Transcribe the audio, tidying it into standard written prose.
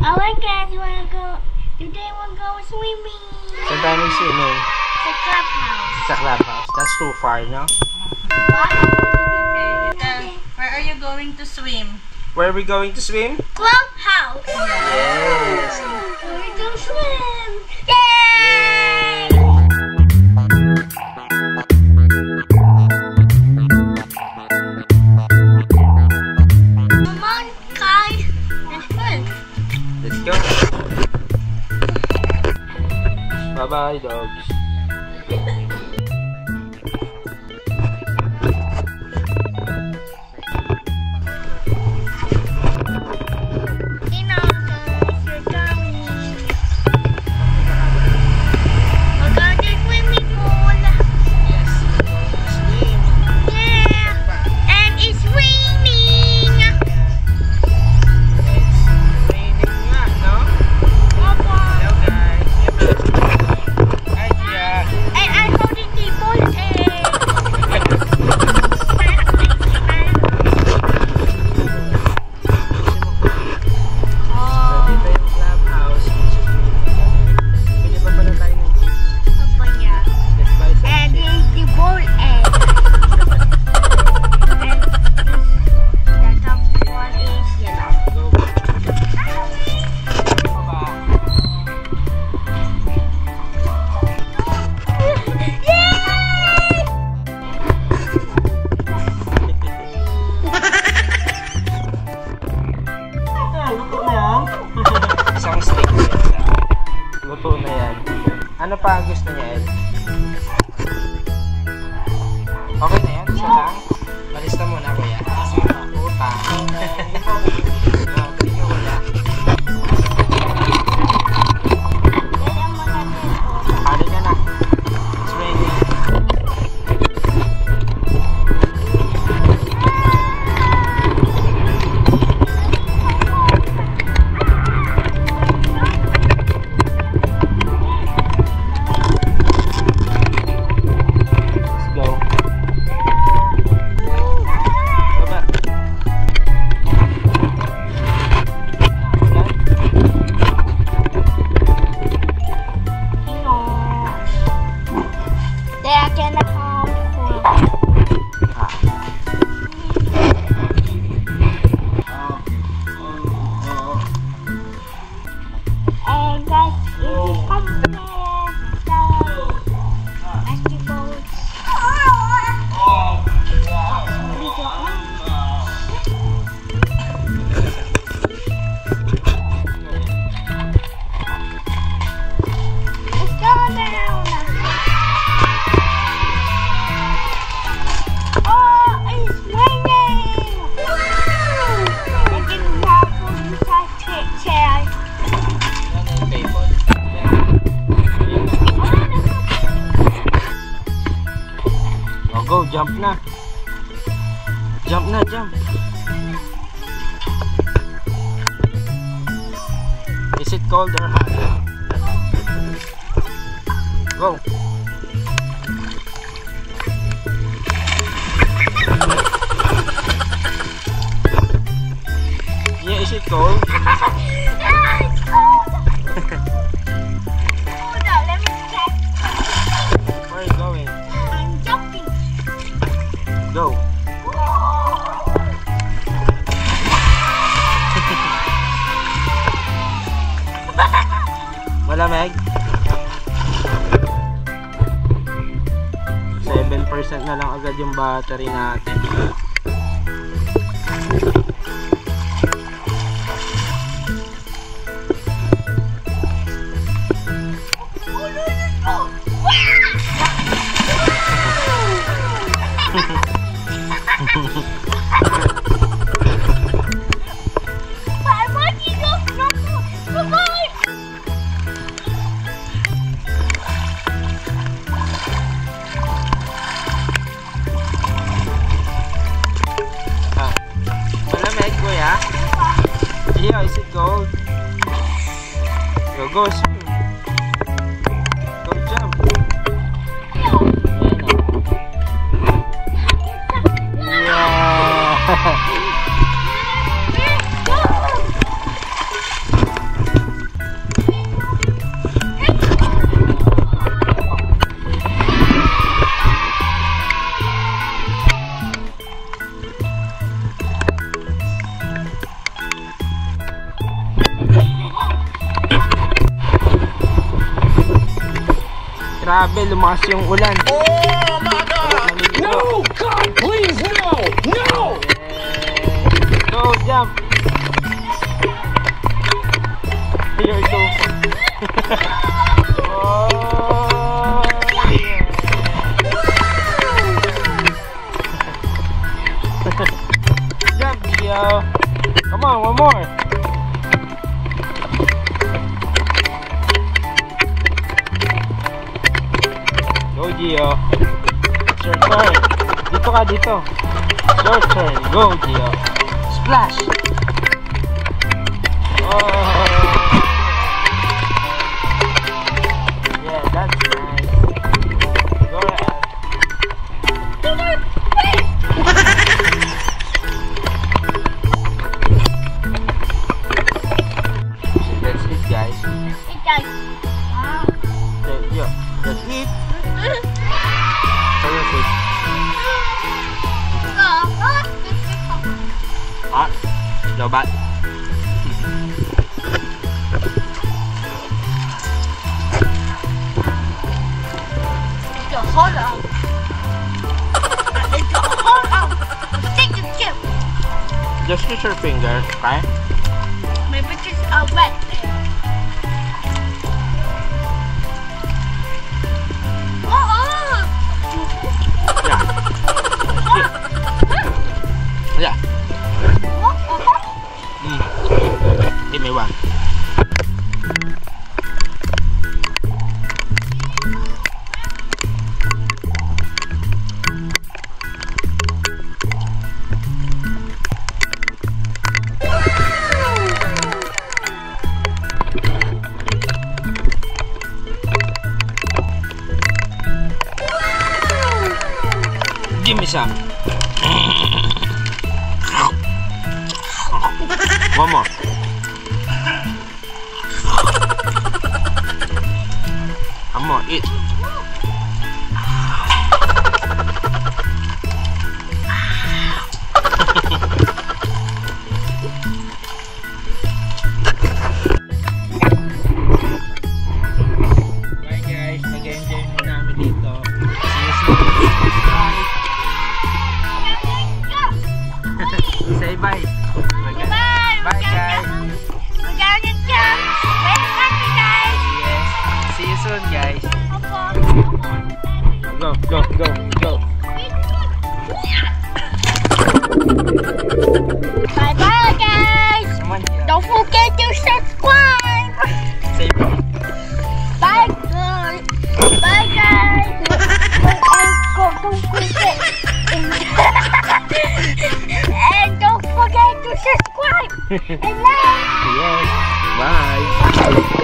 Alright guys, today we're going swimming. Saan tayo mag-swimming? Sa clubhouse. Sa clubhouse. That's too far, no? Okay, where are you going to swim? Where are we going to swim? Clubhouse. Yes. We're going to swim. Yay! Come on, guys. Let's swim. Let's go. Bye-bye, dogs. Luto na yan. Ano pa ang gusto niya, El? Okay na yan? Isa lang? Malista muna, kuya. Utang. Hali ka na. It's raining. Go, jump na. Jump na, jump. Is it cold or hot? Go. Yeah, is it cold? Yeah, it's cold. Hold on, let me check. Where are you going? I'm jumping. Go. Malamig? 7% na lang agad yung battery natin. Yeah, is it cold? Go swim. Go jump. Yeah. Grabe, lumakas yung ulan. Oh my God! No! God, please, no! No! Go, jump! You're so oh, yeah. Jump, Gio! Come on, one more! Go, Gio! It's your turn! Dito ka, dito! It's your turn! Go, Gio! Splash! Oh! Yeah, that's nice. Go ahead. That's it, guys. It does. Yeah, that's it. That's it. Hot. No bad. Hold on. Hold on. Take the chip. Just use your finger, okay? My pictures are wet. Yeah. Give me one. Give me some. One more. I'm gonna eat. Bye guys, nag-enjoy muna kami dito. Say bye. Bye guys. We're gonna jump. Wait for me, guys. Yes. See you soon guys. Go, go, go, go. Bye bye, guys. Come on, Gio. Don't forget to subscribe. Say bye. Bye, guys. Bye, guys. Don't forget. And don't forget to subscribe. And like. Yes. Bye.